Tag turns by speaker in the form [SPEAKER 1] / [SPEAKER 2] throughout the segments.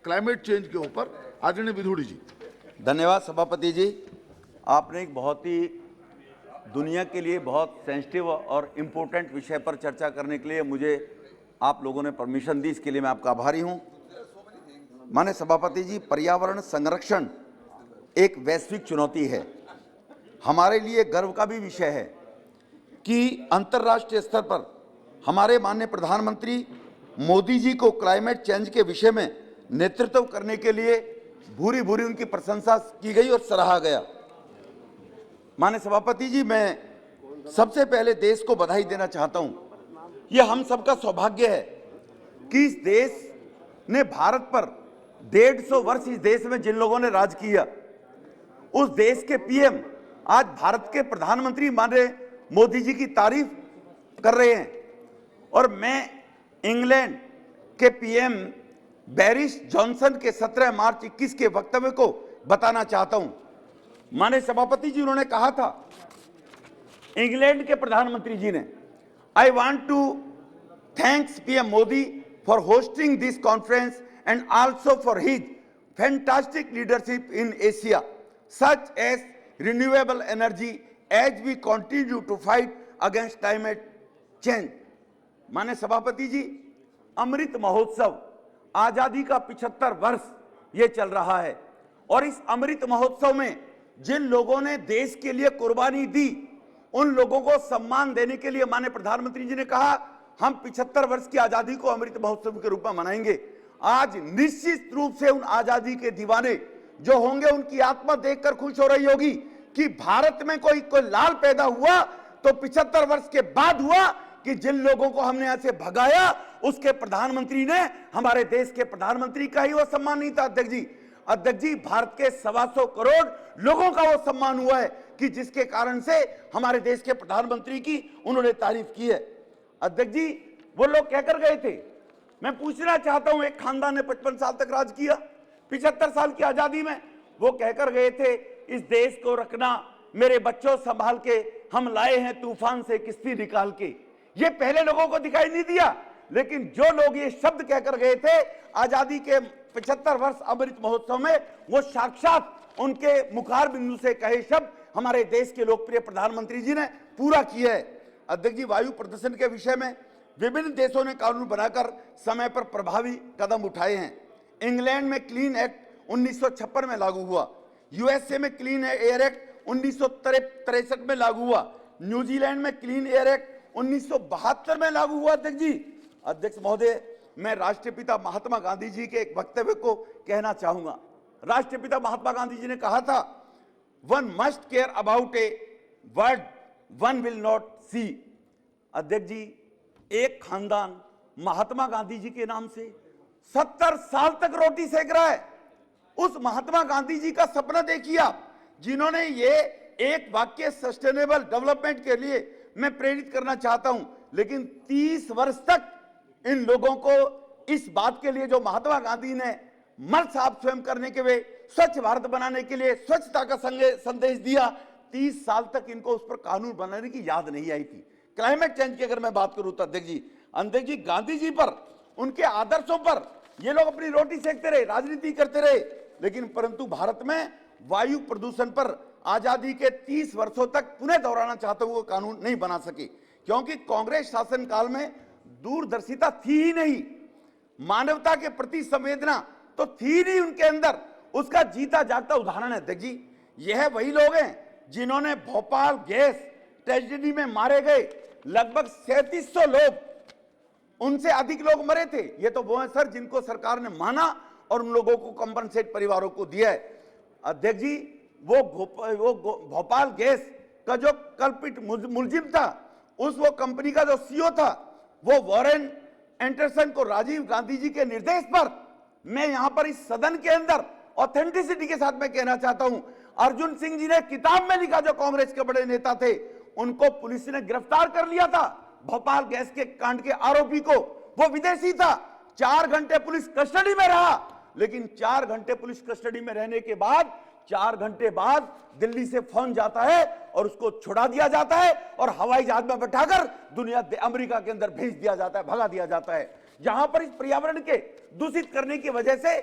[SPEAKER 1] Climate change के ऊपर आदरणीय विधुड़ी जी।
[SPEAKER 2] धन्यवाद सभापति जी। आपने एक बहुत ही दुनिया के लिए बहुत सेंसिटिव और इम्पोर्टेंट विषय पर चर्चा करने के लिए मुझे आप लोगों ने परमिशन दी, इसके लिए मैं आपका आभारी हूं। माननीय सभापति जी, पर्यावरण संरक्षण एक वैश्विक चुनौती है। हमारे लिए गर्व का भी विषय है कि अंतर्राष्ट्रीय स्तर पर हमारे माननीय प्रधानमंत्री मोदी जी को क्लाइमेट चेंज के विषय में नेतृत्व करने के लिए भूरी भूरी उनकी प्रशंसा की गई और सराहा गया। माननीय सभापति जी, मैं सबसे पहले देश को बधाई देना चाहता हूं। यह हम सबका सौभाग्य है कि इस देश ने भारत पर 150 वर्ष इस देश में जिन लोगों ने राज किया, उस देश के पीएम आज भारत के प्रधानमंत्री माननीय मोदी जी की तारीफ कर रहे हैं। और मैं इंग्लैंड के पीएम बोरिस जॉनसन के 17 मार्च 21 के वक्तव्य को बताना चाहता हूं। माननीय सभापति जी, उन्होंने कहा था, इंग्लैंड के प्रधानमंत्री जी ने, I want to thanks PM Modi for hosting this conference and also for his fantastic leadership in Asia such as renewable energy as we continue to fight against climate change. माननीय सभापति जी, अमृत महोत्सव आजादी का 75 वर्ष ये चल रहा है और इस अमृत महोत्सव में जिन लोगों ने देश के लिए कुर्बानी दी, उन लोगों को सम्मान देने के लिए माननीय प्रधानमंत्री जी ने कहा, हम 75 वर्ष की आजादी को अमृत महोत्सव के रूप में मनाएंगे। आज निश्चित रूप से उन आजादी के दीवाने जो होंगे, उनकी आत्मा देखकर खुश हो रही होगी कि भारत में कोई लाल पैदा हुआ तो 75 वर्ष के बाद हुआ कि जिन लोगों को हमने यहां से भगाया, उसके प्रधानमंत्री ने हमारे देश के प्रधानमंत्री का ही वो सम्मान नहीं था। अध्यक्ष जी, भारत के 125 करोड़ लोगों का वो सम्मान हुआ है कि जिसके कारण से हमारे देश के प्रधानमंत्री की उन्होंने तारीफ की है। अध्यक्ष जी, वो लोग कहकर गए थे, मैं पूछना चाहता हूं, एक खानदान ने 55 साल तक राज किया, 75 साल की आजादी में वो कहकर गए थे, इस देश को रखना मेरे बच्चों संभाल के, हम लाए हैं तूफान से किश्ती निकाल के। ये पहले लोगों को दिखाई नहीं दिया, लेकिन जो लोग ये शब्द कहकर गए थे आजादी के 75 वर्ष अमृत महोत्सव में, वो साक्षात उनके मुखार बिंदु से कहे शब्द हमारे देश के लोकप्रिय प्रधानमंत्री जी ने पूरा किया है। अध्यक्ष जी, वायु प्रदूषण के विषय में विभिन्न देशों ने कानून बनाकर समय पर प्रभावी कदम उठाए हैं। इंग्लैंड में क्लीन एक्ट 1956 में लागू हुआ, यूएसए में क्लीन एयर एक्ट 1963 में लागू हुआ, न्यूजीलैंड में क्लीन एयर एक्ट 1972 में लागू हुआ। अध्यक्ष महोदय, मैं राष्ट्रपिता महात्मा गांधी जी के एक वक्तव्य को कहना चाहूंगा। राष्ट्रपिता महात्मा गांधी जी ने कहा था, one must care about a world one will not see. अध्यक्ष जी, एक खानदान महात्मा गांधी जी के नाम से 70 साल तक रोटी सेक रहा है। उस महात्मा गांधी जी का सपना देखिए आप, जिन्होंने ये एक वाक्य सस्टेनेबल डेवलपमेंट के लिए मैं प्रेरित करना चाहता हूं, लेकिन 30 वर्ष तक इन लोगों को इस बात के लिए जो महात्मा गांधी ने मल साफ स्वयं करने के वे स्वच्छ भारत बनाने के लिए स्वच्छता का संदेश दिया, 30 साल तक इनको उस पर कानून बनाने की याद नहीं आई थी। क्लाइमेट चेंज की अगर मैं बात करूं तो अध्यक्ष जी, गांधी जी पर, उनके आदर्शों पर ये लोग अपनी रोटी सेकते रहे, राजनीति करते रहे, लेकिन परंतु भारत में वायु प्रदूषण पर आजादी के 30 वर्षों तक पुनः दोहराना चाहते हुए कानून नहीं बना सके, क्योंकि कांग्रेस शासनकाल में दूरदर्शिता थी ही नहीं, मानवता के प्रति संवेदना तो थी नहीं उनके अंदर। उसका जीता जागता उदाहरण है अध्यक्ष जी, यह वही लोग हैं जिन्होंने भोपाल गैस ट्रेजेडी में मारे गए लगभग 3700 लोग, उनसे अधिक लोग मरे थे। ये तो वो हैं सर जिनको सरकार ने माना और उन लोगों को कंपनसेट परिवारों को दिया है। अध्यक्ष जी, वो भोपाल गैस का जो कल्पित मुलजिम था, वो कंपनी का जो सीईओ था, वो वॉरेन एंडरसन को राजीव गांधी जी के निर्देश पर, मैं यहां पर इस सदन के अंदर ऑथेंटिसिटी के साथ मैं कहना चाहता हूं, अर्जुन सिंह जी ने किताब में लिखा, जो कांग्रेस के बड़े नेता थे, उनको पुलिस ने गिरफ्तार कर लिया था भोपाल गैस के कांड के आरोपी को। वो विदेशी था, 4 घंटे पुलिस कस्टडी में रहा, लेकिन 4 घंटे पुलिस कस्टडी में रहने के बाद 4 घंटे बाद दिल्ली से फोन जाता है और उसको छुड़ा दिया जाता है और हवाई जहाज में बैठाकर अमेरिका के अंदर भेज दिया जाता है, भगा दिया जाता है। जहां पर इस पर्यावरण के दूषित करने की वजह से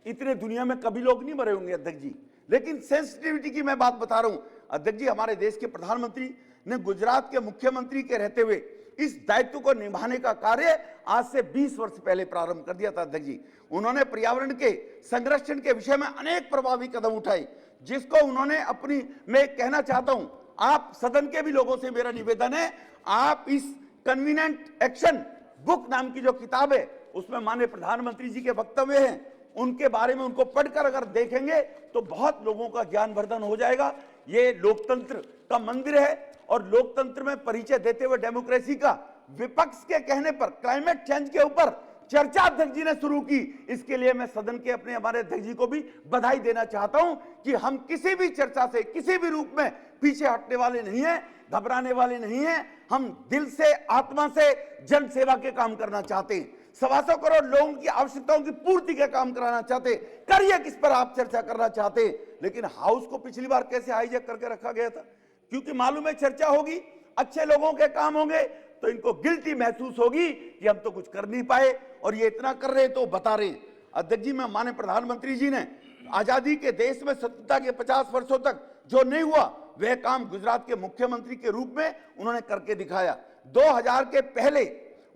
[SPEAKER 2] इतने दुनिया में कभी लोग नहीं मरे होंगे अध्यक्ष जी। लेकिन सेंसिटिविटी की मैं बात बता रहा हूं अध्यक्ष जी। हमारे देश के प्रधानमंत्री ने गुजरात के मुख्यमंत्री के रहते हुए इस दायित्व को निभाने का कार्य आज से 20 वर्ष पहले प्रारंभ कर दिया था अध्यक्ष जी। उन्होंने पर्यावरण के संरक्षण के विषय में अनेक प्रभावी कदम उठाए, जिसको उन्होंने अपनी, मैं कहना चाहता हूं, आप सदन के भी लोगों से मेरा निवेदन है, आप इस कन्वीनिएंट एक्शन बुक नाम की जो किताब है उसमें माननीय प्रधानमंत्री जी के वक्तव्य हैं, उनके बारे में उनको पढ़कर अगर देखेंगे तो बहुत लोगों का ज्ञानवर्धन हो जाएगा। ये लोकतंत्र का मंदिर है और लोकतंत्र में परिचय देते हुए डेमोक्रेसी का विपक्ष के कहने पर क्लाइमेट चेंज के ऊपर चर्चा अध्यक्ष जी ने शुरू की। इसके लिए मैं सदन के अपने हमारे अध्यक्ष जी को भी बधाई देना चाहता हूं कि हम किसी भी चर्चा से किसी भी रूप में पीछे हटने वाले नहीं हैं, घबराने वाले नहीं हैं। हम दिल से, आत्मा से जन सेवा के काम करना चाहते हैं, 125 करोड़ लोगों की आवश्यकताओं की पूर्ति के काम कराना चाहते। करिए किस पर आप चर्चा करना चाहते। लेकिन हाउस को पिछली बार कैसे हाईजैक करके रखा गया था, क्योंकि मालूम है चर्चा होगी, अच्छे लोगों के काम होंगे तो इनको गिल्टी महसूस होगी कि हम तो कुछ कर नहीं पाए और ये इतना कर रहे तो बता रहे। अध्यक्ष जी, मैं माननीय प्रधानमंत्री जी ने आजादी के देश में स्वतंत्रता के 50 वर्षों तक जो नहीं हुआ वह काम गुजरात के मुख्यमंत्री के रूप में उन्होंने करके दिखाया। 2000 के पहले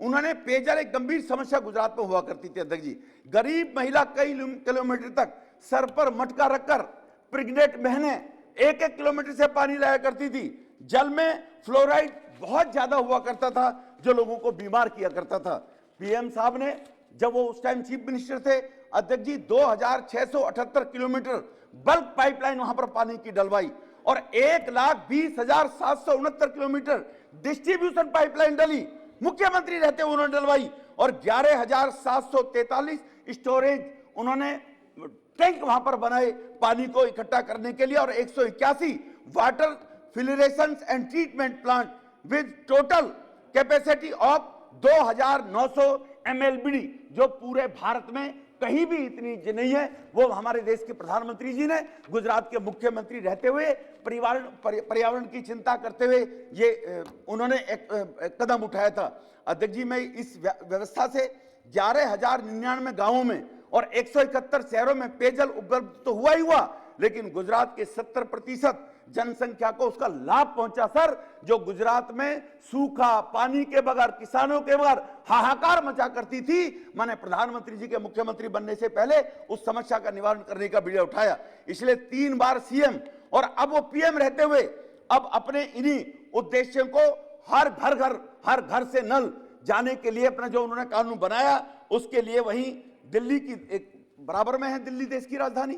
[SPEAKER 2] उन्होंने पेयजल एक गंभीर समस्या गुजरात में हुआ करती थी अध्यक्ष जी। गरीब महिला कई किलोमीटर तक सर पर मटका रखकर प्रेग्नेंट बहनें 1-1 किलोमीटर से पानी लाया करती थी। जल में फ्लोराइड बहुत ज्यादा हुआ करता था जो लोगों को बीमार किया करता था। पीएम साहब ने, जब वो उस टाइम चीफ मिनिस्टर थे अध्यक्ष जी, 2678 किलोमीटर बल्क पाइपलाइन वहां पर पानी की डलवाई और 1,20,769 किलोमीटर डिस्ट्रीब्यूशन पाइपलाइन डली। मुख्यमंत्री रहते हुए उन्होंने डलवाई और 11,743 स्टोरेज उन्होंने टैंक वहां पर बनाए पानी को इकट्ठा करने के लिए और 181 water filtration and treatment plant with total capacity of 2,900 MLBD, जो पूरे भारत में कहीं भी इतनी नहीं है। वो हमारे देश के प्रधानमंत्री जी ने गुजरात के मुख्यमंत्री रहते हुए पर्यावरण की चिंता करते हुए ये उन्होंने एक कदम उठाया था। अध्यक्ष जी, मैं इस व्यवस्था से 11,099 गांवों में और 171 शहरों में पेयजल उपलब्ध तो हुआ ही हुआ, लेकिन गुजरात के 70% जनसंख्या को उसका लाभ पहुंचा सर। जो गुजरात में सूखा, पानी के बगैर, किसानों के बगैर हाहाकार मचा करती थी, मैंने प्रधानमंत्री जी के मुख्यमंत्री बनने से पहले उस समस्या का निवारण करने का बीड़ा उठाया। इसलिए 3 बार सीएम और अब वो पीएम रहते हुए अब अपने इन्हीं उद्देश्यों को हर घर से नल जाने के लिए अपना जो उन्होंने कानून बनाया, उसके लिए वहीं दिल्ली की एक बराबर में है, दिल्ली देश की राजधानी,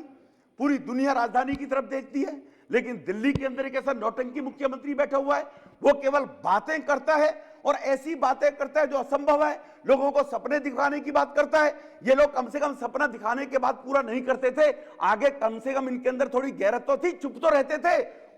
[SPEAKER 2] पूरी दुनिया राजधानी की तरफ देखती है, लेकिन दिल्ली के अंदर एक ऐसा नौटंकी मुख्यमंत्री बैठा हुआ है, वो केवल बातें करता है और ऐसी बातें करता है जो असंभव है। लोगों को सपने दिखाने की बात करता है। ये लोग कम से कम सपना दिखाने के बाद पूरा नहीं करते थे, आगे कम से कम इनके अंदर थोड़ी गैरत तो थी, चुप तो रहते थे।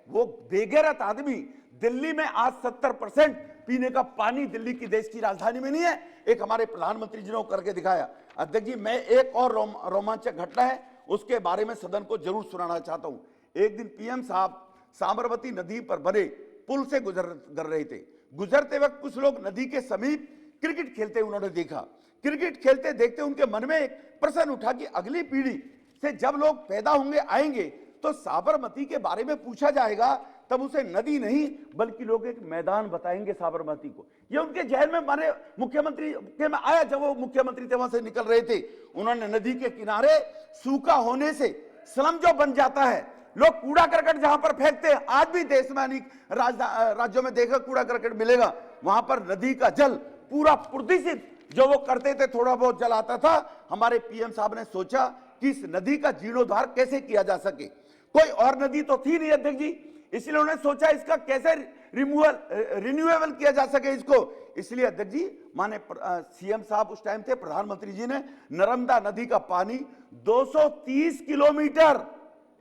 [SPEAKER 2] वो बेगैरत आदमी दिल्ली में आज 70% पीने का पानी दिल्ली की देश की राजधानी में नहीं है, एक हमारे प्रधानमंत्री जी ने करके दिखाया। अध्यक्ष जी, मैं एक और रोमांचक घटना है उसके बारे में सदन को जरूर सुनाना चाहता हूं। एक दिन पीएम साहब साबरमती नदी पर बने पुल से गुजर रहे थे। गुजरते वक्त कुछ लोग नदी के समीप क्रिकेट खेलते उन्होंने देखा। क्रिकेट खेलते देखते उनके मन में एक प्रश्न उठा कि अगली पीढ़ी से जब लोग पैदा होंगे, आएंगे, तो साबरमती के बारे में पूछा जाएगा, तब उसे नदी नहीं बल्कि लोग एक मैदान बताएंगे साबरमती को। ये उनके जहन में माने मुख्यमंत्री के में आया। जब वो मुख्यमंत्री थे वहां से निकल रहे थे, उन्होंने नदी के किनारे सूखा होने से स्लम जो बन जाता है, लोग कूड़ा करकट जहां पर फेंकते हैं, आज भी देश में अनेक राज्यों में देखा कूड़ा करकट मिलेगा, वहां पर नदी का जल पूरा प्रदूषित जो वो करते थे, थोड़ा बहुत जल आता था। हमारे पीएम साहब ने सोचा कि इस नदी का जीर्णोद्धार कैसे किया जा सके। कोई और नदी तो थी नहीं अध्यक्ष जी, इसलिए उन्होंने सोचा इसका कैसे रिन्यूएबल किया जा सके इसको। इसलिए अध्यक्ष जी, माने सीएम साहब उस टाइम थे, प्रधानमंत्री जी ने नर्मदा नदी का पानी 230 किलोमीटर,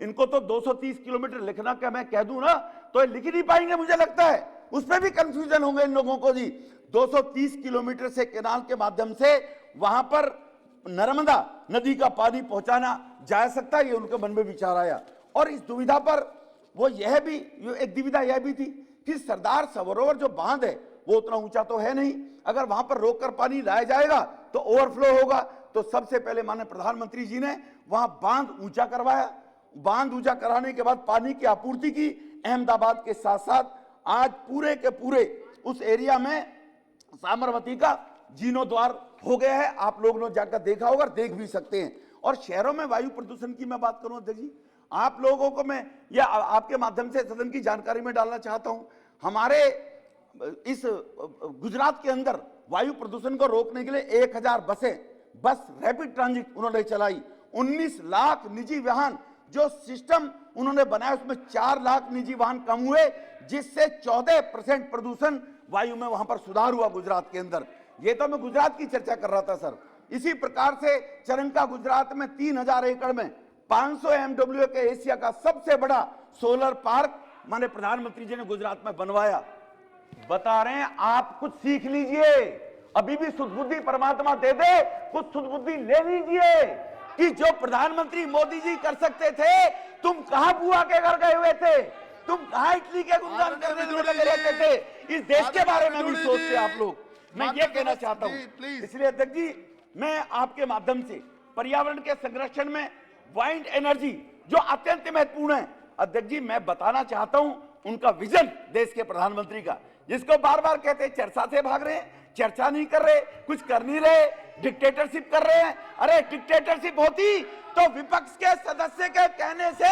[SPEAKER 2] इनको तो 230 किलोमीटर लिखना क्या मैं कह दूं ना तो ये लिख ही नहीं पाएंगे, मुझे लगता है उस पर भी कंफ्यूजन होंगे इन लोगों को जी। 230 किलोमीटर से कैनाल के माध्यम से वहां पर नर्मदा नदी का पानी पहुंचाना जा सकता है, ये उनके मन में विचार आया। और इस दुविधा पर वो यह भी एक दुविधा यह भी थी कि सरदार सरोवर जो बांध है वो उतना ऊंचा तो है नहीं, अगर वहां पर रोककर पानी लाया जाएगा तो ओवरफ्लो होगा, तो सबसे पहले माननीय प्रधानमंत्री जी ने वहां बांध ऊंचा करवाया। बांध ऊंचा कराने के बाद पानी की आपूर्ति की। अहमदाबाद के साथ साथ आज पूरे के पूरे उस एरिया में साबरमती का जीर्णोद्वार हो गया है। आप लोगों ने जाकर देखा होगा, देख भी सकते हैं। और शहरों में वायु प्रदूषण की मैं बात करूं अध्यक्ष जी, आप लोगों को मैं या आपके माध्यम से सदन की जानकारी में डालना चाहता हूं। हमारे इस गुजरात के अंदर वायु प्रदूषण को रोकने के लिए 1000 बस रैपिड ट्रांजिट उन्होंने चलाई। 19 लाख निजी वाहन जो सिस्टम उन्होंने बनाया, उसमें 4 लाख निजी वाहन कम हुए, जिससे 14% प्रदूषण वायु में वहां पर सुधार हुआ गुजरात के अंदर। ये तो मैं गुजरात की चर्चा कर रहा था सर। इसी प्रकार से चरंका गुजरात में 3000 एकड़ में 500 MW के एशिया का सबसे बड़ा सोलर पार्क माननीय प्रधानमंत्री जी ने गुजरात में बनवाया। बता रहे हैं आप कुछ सीख लीजिए, अभी भी सुदबुद्धि परमात्मा दे दे, कुछ सुदबुद्धि ले लीजिए कि जो प्रधानमंत्री मोदी जी कर सकते थे, तुम कहां बुआ के घर गए हुए थे, तुम कहां इटली के गुणगान करने में लगे रहते थे। इस देश के बारे में भी सोचते आप लोग। मैं ये कहना चाहता हूं, इसलिए अध्यक्ष जी मैं आपके माध्यम से पर्यावरण के संरक्षण में वाइंड एनर्जी जो अत्यंत महत्वपूर्ण है, अध्यक्ष जी मैं बताना चाहता हूं उनका विजन देश के प्रधानमंत्री का, जिसको बार बार कहते हैं चर्चा से भाग रहे हैं, चर्चा नहीं कर रहे, कुछ कर नहीं रहे, डिक्टेटरशिप कर रहे हैं। अरे डिक्टेटरशिप होती तो विपक्ष के सदस्य के कहने से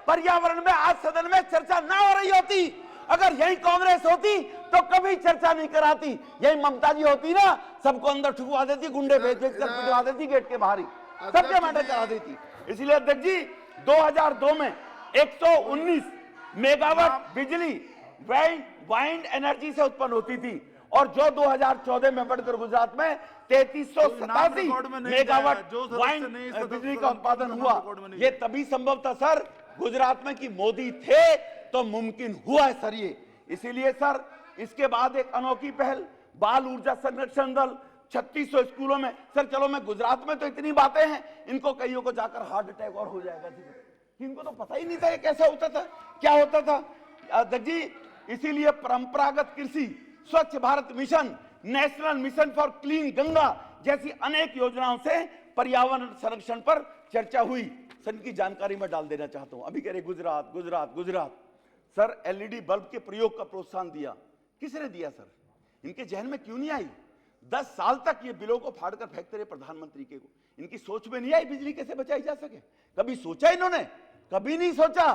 [SPEAKER 2] पर्यावरण में आज सदन में चर्चा ना हो रही होती। अगर यही कांग्रेस होती तो कभी चर्चा नहीं कराती। यही ममता जी होती ना, सबको अंदर ठुकवा देती, गुंडे भेज भेज कर पिटवा देती गेट के बाहर ही, सबके मर्डर करा देती। इसलिए अध्यक्ष जी 2002 में 119 मेगावाट बिजली वाइंड एनर्जी से उत्पन्न होती थी, और जो 2014 में बढ़कर गुजरात में 3387 मेगावाट वाइंड बिजली का उत्पादन हुआ। ये तभी संभव था सर गुजरात में कि मोदी थे तो मुमकिन हुआ है सर ये। इसीलिए सर इसके बाद एक अनोखी पहल बाल ऊर्जा संरक्षण दल 3600 स्कूलों में। सर चलो मैं गुजरात में तो इतनी बातें हैं, इनको कईयों को जाकर हार्ट अटैक और हो जाएगा, इनको तो पता ही नहीं था ये कैसा होता था, क्या होता था अध्यक्ष जी। इसीलिए परंपरागत कृषि, स्वच्छ Bharat mission, national mission for clean Ganga जैसी अनेक योजनाओं से पर्यावरण संरक्षण पर चर्चा हुई। सर की जानकारी में डाल देना चाहता हूं। अभी कह रहे Gujarat Gujarat Gujarat, sir LED bulb के प्रयोग का प्रोत्साहन दिया, किसने दिया सर? इनके जहन में क्यों नहीं आई? 10 साल तक ये बिलों को फाड़कर फेंकते रहे प्रधानमंत्री के को। इनकी सोच में नहीं आई बिजली कैसे बचाई जा सके? कभी सोचा इन्होंने? कभी नहीं सोचा।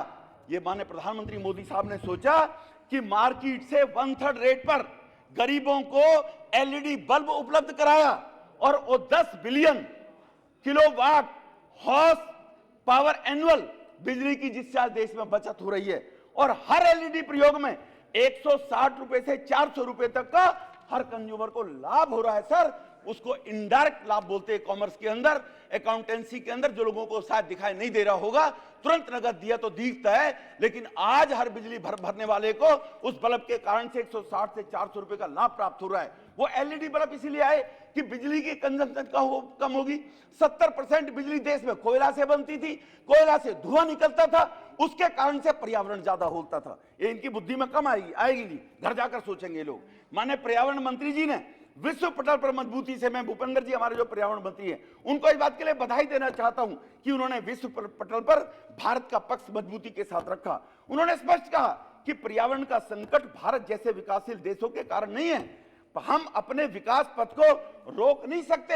[SPEAKER 2] ये माननीय प्रधानमंत्री मोदी साहब ने सोचा कि मार्केट से 1/3 रेट पर गरीबों को एलईडी बल्ब उपलब्ध कराया, और वो 10 billion kilowatt horse power annual बिजली की जिससे आज देश में बचत हो रही है। और हर एलईडी प्रयोग में 160 रुपए से 400 रुपए तक का हर कंज्यूमर को लाभ हो रहा है सर। उसको इनडायरेक्ट लाभ बोलते हैं कॉमर्स के अंदर, अकाउंटेंसी के अंदर, जो लोगों को शायद दिखाई नहीं दे रहा होगा। तुरंत नगद दिया तो दिखता है, लेकिन आज हर बिजली भरने वाले को उस बल्ब के कारण से 160 से 400 रुपए का लाभ प्राप्त हो रहा है। वो एलईडी बल्ब इसीलिए आए कि बिजली की कंजम्पशन कम होगी। 70% बिजली देश में कोयला से बनती थी, कोयला से धुआं निकलता था, उसके कारण से पर्यावरण ज्यादा होता था। ये इनकी बुद्धि में कम आएगी नहीं, घर जाकर सोचेंगे लोग। माने पर्यावरण मंत्री जी ने विश्व पटल पर मजबूती से, मैं भूपेंद्र जी हमारे जो पर्यावरण मंत्री हैं उनको इस बात के लिए बधाई देना चाहता हूं कि उन्होंने विश्व पटल पर भारत का पक्ष मजबूती के साथ रखा। उन्होंने स्पष्ट कहा कि पर्यावरण का संकट भारत जैसे विकासशील देशों के कारण नहीं है। हम अपने विकास पथ को रोक नहीं सकते,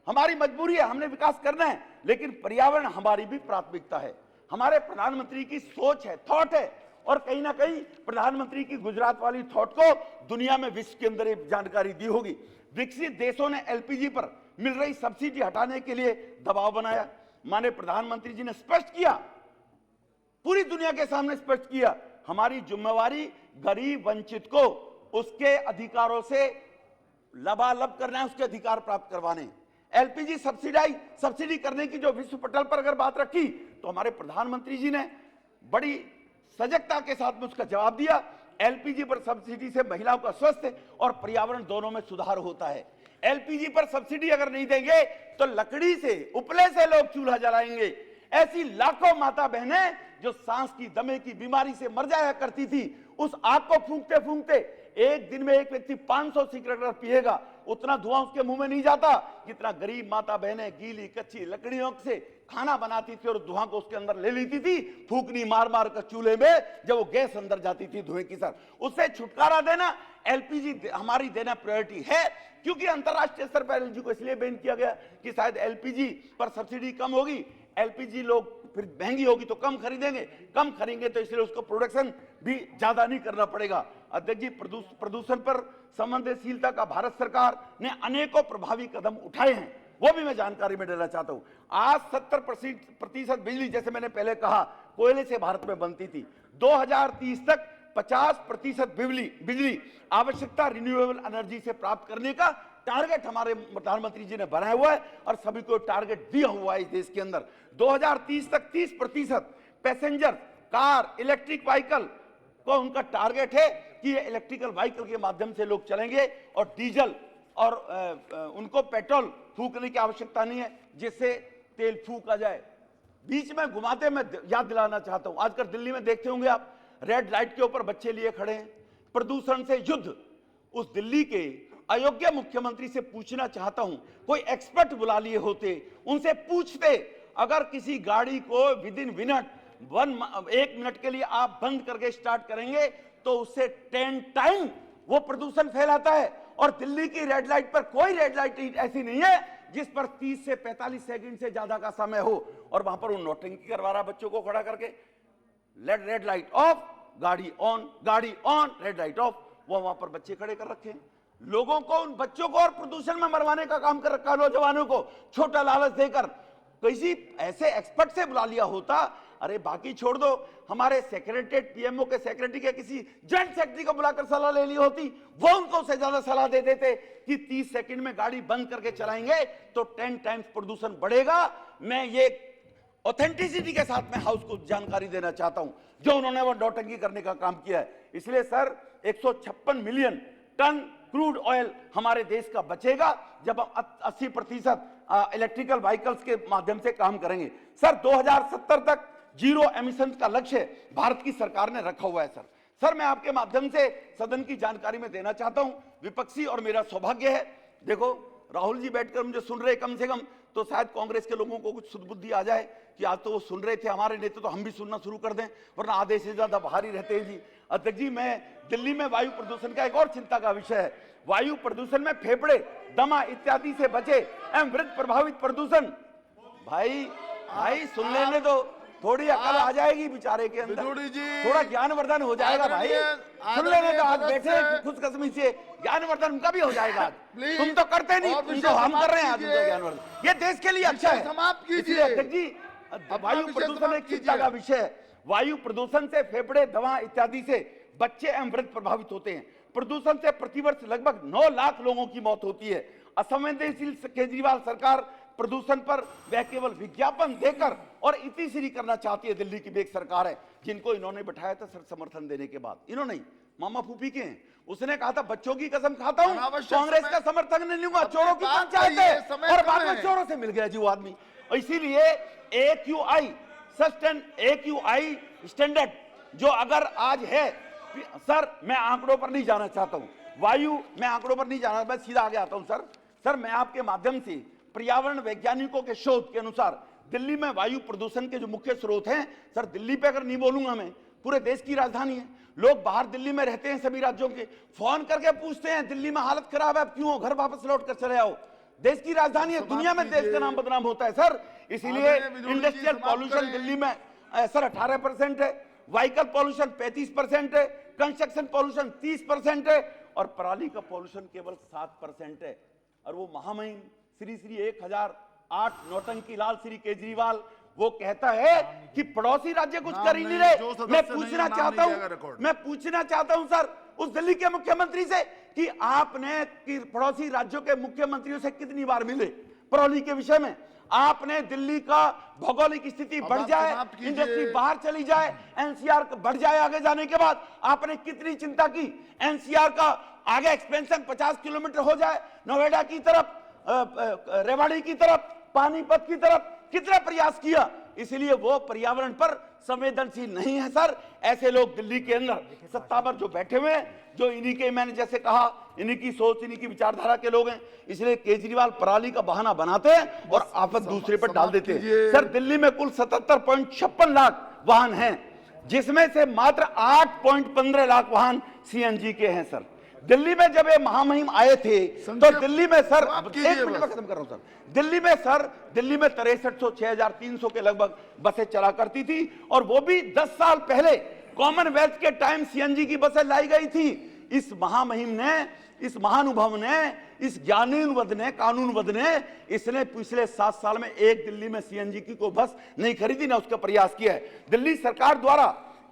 [SPEAKER 2] हमारी मजबूरी है, हमने विकास करना है, लेकिन पर्यावरण हमारी भी प्राथमिकता है। हमारे प्रधानमंत्री की सोच है, थॉट है, और कहीं ना कहीं प्रधानमंत्री की गुजरात वाली थॉट को दुनिया में विश्व के अंदर एक जानकारी दी होगी। विकसित देशों ने एलपीजी पर मिल रही सब्सिडी हटाने के लिए दबाव बनाया। माननीय प्रधानमंत्री जी ने स्पष्ट किया, पूरी दुनिया के सामने स्पष्ट किया, हमारी जिम्मेवारी गरीब वंचित को उसके अधिकारों से लबालब करना है, उसके अधिकार प्राप्त करवाने। एलपीजी सब्सिडी करने की जो विश्व पटल पर अगर बात रखी तो हमारे प्रधानमंत्री जी ने बड़ी सजगता के साथ में उसका जवाब दिया। एलपीजी पर सब्सिडी से महिलाओं का स्वास्थ्य और पर्यावरण दोनों में सुधार होता है। एलपीजी पर सब्सिडी अगर नहीं देंगे तो लकड़ी से, उपले से लोग चूल्हा जलाएंगे। ऐसी लाखों माता बहनें जो सांस की, दमे की बीमारी से मर जाया करती थी, उस आग को फूंकते फूंकते एक दिन में एक व्यक्ति 500 सिगरेट पिएगा उतना धुआं उसके मुंह में नहीं जाता जितना गरीब माता बहनें गीली कच्ची लकड़ियों से खाना बनाती थी और धुआं को उसके अंदर ले लेती थी, फूकनी मार मार कर चूल्हे में जब वो गैस अंदर जाती थी धुएं की। सर उससे छुटकारा देना, एलपीजी हमारी देना प्रायोरिटी है, क्योंकि अंतरराष्ट्रीय स्तर पर एलपीजी को इसलिए बैन किया गया कि शायद एलपीजी पर सब्सिडी कम होगी, एलपीजी लोग फिर महंगी होगी तो कम खरीदेंगे, कम खरीदेंगे तो इसलिए उसको प्रोडक्शन भी ज्यादा नहीं करना पड़ेगा। अध्यक्ष जी, प्रदूषण पर संवेदनशीलता का भारत सरकार ने अनेकों प्रभावी कदम उठाए हैं, वो भी मैं जानकारी में देना चाहता हूं। आज 70% बिजली, जैसे मैंने पहले कहा, कोयले से भारत में बनती थी। 2030 तक 50% बिजली आवश्यकता रिन्यूएबल एनर्जी से प्राप्त करने का टारगेट हमारे प्रधानमंत्री जी ने बनाया हुआ है और सभी को टारगेट दिया हुआ है इस देश के अंदर। 2030 तक 30% पैसेंजर कार इलेक्ट्रिक व्हीकल को उनका टारगेट है कि ये इलेक्ट्रिकल व्हीकल के माध्यम से लोग चलेंगे और डीजल और उनको पेट्रोल फूकने की आवश्यकता नहीं है जिससे तेल फूका जाए। बीच में घुमाते मैं याद दिलाना चाहता हूं, आजकल दिल्ली में देखते होंगे आप, रेड लाइट के ऊपर बच्चे लिए खड़े हैं, प्रदूषण से युद्ध। उस दिल्ली के अयोग्य मुख्यमंत्री से पूछना चाहता हूं, कोई एक्सपर्ट बुला लिए होते, उनसे पूछते, अगर किसी गाड़ी को विदिन मिनट 1 मिनट के लिए आप बंद करके स्टार्ट करेंगे तो उससे 10 टाइम वो प्रदूषण फैलाता है। और दिल्ली की रेड लाइट पर कोई रेड लाइट ऐसी नहीं है जिस पर 30 से 45 सेकंड से ज्यादा का समय हो, और वहां पर वो नोटिंग करवा रहा बच्चों को खड़ा करके, रेड लाइट ऑफ, गाड़ी ऑन, गाड़ी ऑन, रेड लाइट ऑफ, वो वहां पर बच्चे खड़े कर रखे हैं। लोगों को, उन बच्चों को और प्रदूषण में मरवाने का काम कर रखा, नौजवानों को छोटा लालच देकर। किसी ऐसे एक्सपर्ट से बुला लिया होता, अरे बाकी छोड़ दो, हमारे सेक्रेटरीट पीएमओ के सेक्रेटरी के किसी जॉइंट सेक्रेटरी को बुलाकर सलाह ले ली होती, वो उनको उससे ज्यादा सलाह दे देते कि 30 सेकंड में गाड़ी बंद करके चलाएंगे तो 10 टाइम्स प्रदूषण बढ़ेगा। मैं ये ऑथेंटिसिटी के साथ में हाउस को जानकारी देना चाहता हूं जो उन्होंने वो नौटंकी करने का काम किया है। इसलिए sir 156 million ton crude oil हमारे देश का बचेगा जब हम 80% इलेक्ट्रिकल व्हीकल्स के माध्यम से काम करेंगे। सर 2070 तक जीरो एमिशन का लक्ष्य भारत की सरकार ने रखा हुआ है। सर मैं आपके माध्यम से सदन की जानकारी में देना चाहता हूं, विपक्षी और मेरा सौभाग्य है, देखो राहुल जी बैठकर मुझे सुन रहे कम से कम, तो शायद कांग्रेस के लोगों को कुछ सुदबुद्धि आ जाए कि आज तो वो सुन रहे थे हमारे नेता, तो हम भी सुनना शुरू कर दें, वरना आधे से ज्यादा बाहर ही रहते हैं जी। अध्यक्ष जी, मैं दिल्ली में वायु प्रदूषण का एक और चिंता का विषय है, वायु प्रदूषण में फेफड़े, दमा इत्यादि से बचे एवं वृद्ध प्रभावित प्रदूषण। भाई सुन लेने दो, थोड़ी अकल आ जाएगी बेचारे के अंदर, थोड़ा ज्ञानवर्धन हो जाएगा भाई, सुन लेने तो। आज बैठे खुशकस्मी से ज्ञानवर्धन उनका भी हो जाएगा। तुम तो करते नहीं, तुम तो हम कर रहे हैं आज ज्ञानवर्धन, ये देश के लिए अच्छा है। अध्यक्ष जी, वायु प्रदूषण एक चिंता का विषय है। वायु प्रदूषण से फेफड़े, दवा इत्यादि से बच्चे एवं वृद्ध प्रभावित होते हैं। प्रदूषण से प्रतिवर्ष लगभग 9 लाख लोगों की मौत होती है। असंवेदनशील केजरीवाल सरकार प्रदूषण पर वह केवल विज्ञापन देकर और इतिश्री करना चाहती है। दिल्ली की भी एक सरकार है जिनको इन्होंने बैठाया था सर समर्थन देने के बाद, इन्होंने नहीं, मामा फूफी के हैं, उसने कहा था बच्चों की कसम खाता हूं कांग्रेस का समर्थन नहीं लूंगा, चोरों की पंचायत है, और बाद में चोरों से मिल गया जी वो आदमी। इसीलिए AQI स्टैंडर्ड जो अगर आज है, सर मैं आंकड़ों पर नहीं जाना चाहता हूं, मैं आंकड़ों पर नहीं जाना, मैं सीधा आगे आता हूं। सर मैं आपके माध्यम से पर्यावरण वैज्ञानिकों के शोध के अनुसार दिल्ली में वायु प्रदूषण के जो मुख्य स्रोत हैं, सर दिल्ली पे अगर नहीं बोलूंगा मैं, पूरे देश की राजधानी है, लोग बाहर दिल्ली में रहते हैं सभी राज्यों के, फोन करके पूछते हैं दिल्ली में हालत खराब है, अब क्यों, घर वापस लौट कर चले आओ, देश की राजधानी है, दुनिया में देश का नाम बदनाम होता है सर। इसीलिए इंडस्ट्रियल पॉल्यूशन दिल्ली में सर 18% है, व्हीकल पॉल्यूशन 35% है, कंस्ट्रक्शन पॉल्यूशन 30% है, और पराली का पॉल्यूशन केवल 7% है। और वो महामहिम श्री 1008 नौटंकी लाल श्री केजरीवाल वो कहता है कि पड़ोसी राज्य कुछ कर ही नहीं रहे। मैं पूछना चाहता हूं सर उस दिल्ली के मुख्यमंत्री से कि आपने पड़ोसी राज्यों के मुख्यमंत्रियों से कितनी बार मिले पराली के विषय में? आपने दिल्ली का भौगोलिक स्थिति बढ़ जाए, इंडस्ट्री बाहर चली जाए, एनसीआर बढ़ जाए आगे जाने के बाद, आपने कितनी चिंता की? एनसीआर का आगे एक्सपेंशन 50 किलोमीटर हो जाए, नोएडा की तरफ, रेवाड़ी की तरफ, पानीपत की तरफ, कितना प्रयास किया? इसलिए वो पर्यावरण पर संवेदनशील नहीं है सर। ऐसे लोग दिल्ली के अंदर सत्ता पर जो बैठे हुए हैं, जो इन्हीं के, मैंने जैसे कहा, इन्हीं की सोच, इन्हीं की विचारधारा के लोग हैं, इसलिए केजरीवाल पराली का बहाना बनाते हैं और आफत दूसरे पर डाल देते हैं। सर, दिल्ली में कुल 77.56 लाख वाहन हैं, जिसमें से मात्र 8.15 लाख वाहन सीएनजी के हैं सर। दिल्ली में जब ये महामहिम आए थे तो दिल्ली में सर, एक मिनट में खत्म कर रहा हूं सर, दिल्ली में 6300 6300 के लगभग बसें चला करती थी, और वो भी 10 साल पहले कॉमनवेल्थ के टाइम सीएनजी की बसें लाई गई थी। इस महामहिम ने, इस महानुभव ने, इस ज्ञानीवद ने, कानूनवद ने, इसने पिछले 7 साल में एक दिल्ली में सीएनजी की कोई बस नहीं खरीदी, ना उसका प्रयास किया है। दिल्ली सरकार द्वारा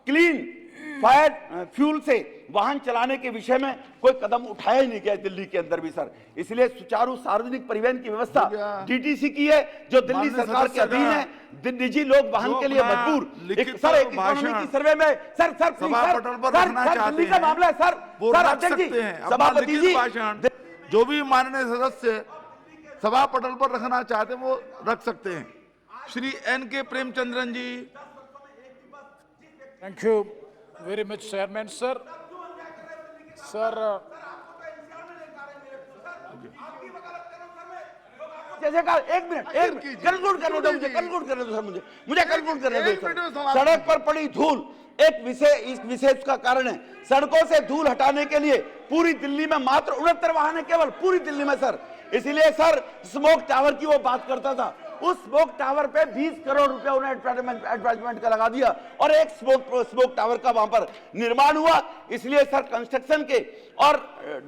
[SPEAKER 2] क्लीन फायर फ्यूल से वाहन चलाने के विषय में कोई कदम उठाया ही नहीं गया दिल्ली के अंदर भी सर। इसलिए सुचारू सार्वजनिक परिवहन की व्यवस्था डीटीसी की है, जो दिल्ली सरकार के अधीन है। निजी लोग वाहन के लिए मजबूर। सर, एक इकोनॉमी की सर्वे में सर दिल्ली का मामला है सर, अध्यक्ष जी, सभापति जी,
[SPEAKER 1] जो भी माननीय सदस्य सभा पटल पर रखना चाहते हैं वो रख सकते हैं। Shri NK Premachandran ji.
[SPEAKER 3] Thank you very much, Chairman, sir. Sir,
[SPEAKER 2] जैसे कहा, एक मिनट कंक्लूड करने दो मुझे, कंक्लूड करने दो सर, मुझे कंक्लूड करने दो सर। सड़क पर पड़ी धूल एक विशेष का कारण है। सड़कों से धूल हटाने के लिए पूरी दिल्ली में मात्र 69 वाहन है, केवल पूरी दिल्ली में सर। इसलिए सर, स्मोक टावर की वो बात करता था, उस स्मोक टावर पे 20 करोड़ रुपया उन्हें एडवर्टाइजमेंट का लगा दिया, और एक स्मोक टावर का वहां पर निर्माण हुआ। इसलिए सर, कंस्ट्रक्शन के और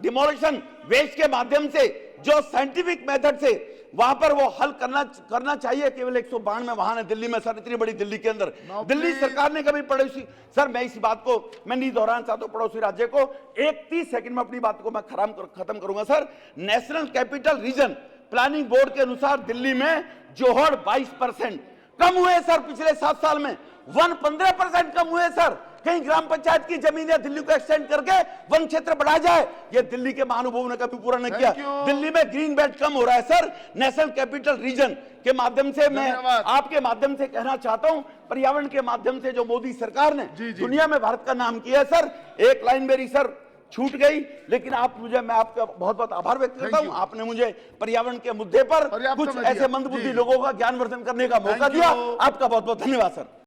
[SPEAKER 2] डिमोलिशन वेस्ट के माध्यम से जो साइंटिफिक मेथड से वहां पर वो हल करना चाहिए। केवल 192 वाहन है दिल्ली में सर, इतनी बड़ी दिल्ली के अंदर। दिल्ली सरकार ने कभी पड़ोसी, सर मैं इस बात को मैं नहीं दोहराना चाहता हूं, पड़ोसी राज्य को 30 सेकंड में अपनी बात को मैं खत्म करूंगा sir. National capital region planning board के अनुसार दिल्ली में जोहड़ 22% कम हुए सर पिछले 7 साल में, 15% कम हुए सर। कहीं ग्राम पंचायत की जमीनें दिल्ली को एक्सटेंड करके वन क्षेत्र बढ़ा जाए, ये दिल्ली के महानुभव ने कभी पूरा नहीं किया। दिल्ली में ग्रीन बेल्ट कम हो रहा है सर। नेशनल कैपिटल रीजन के माध्यम से मैं आपके माध्यम से कहना चाहता हूं, पर्यावरण के माध्यम से जो मोदी सरकार ने दुनिया में भारत का नाम किया है सर। एक लाइन मेरी सर छूट गई, लेकिन मैं आपका बहुत बहुत आभार व्यक्त करता हूं। आपने मुझे पर्यावरण के मुद्दे पर कुछ ऐसे मंदबुद्धि लोगों का ज्ञानवर्धन करने का मौका दिया। आपका बहुत बहुत धन्यवाद सर।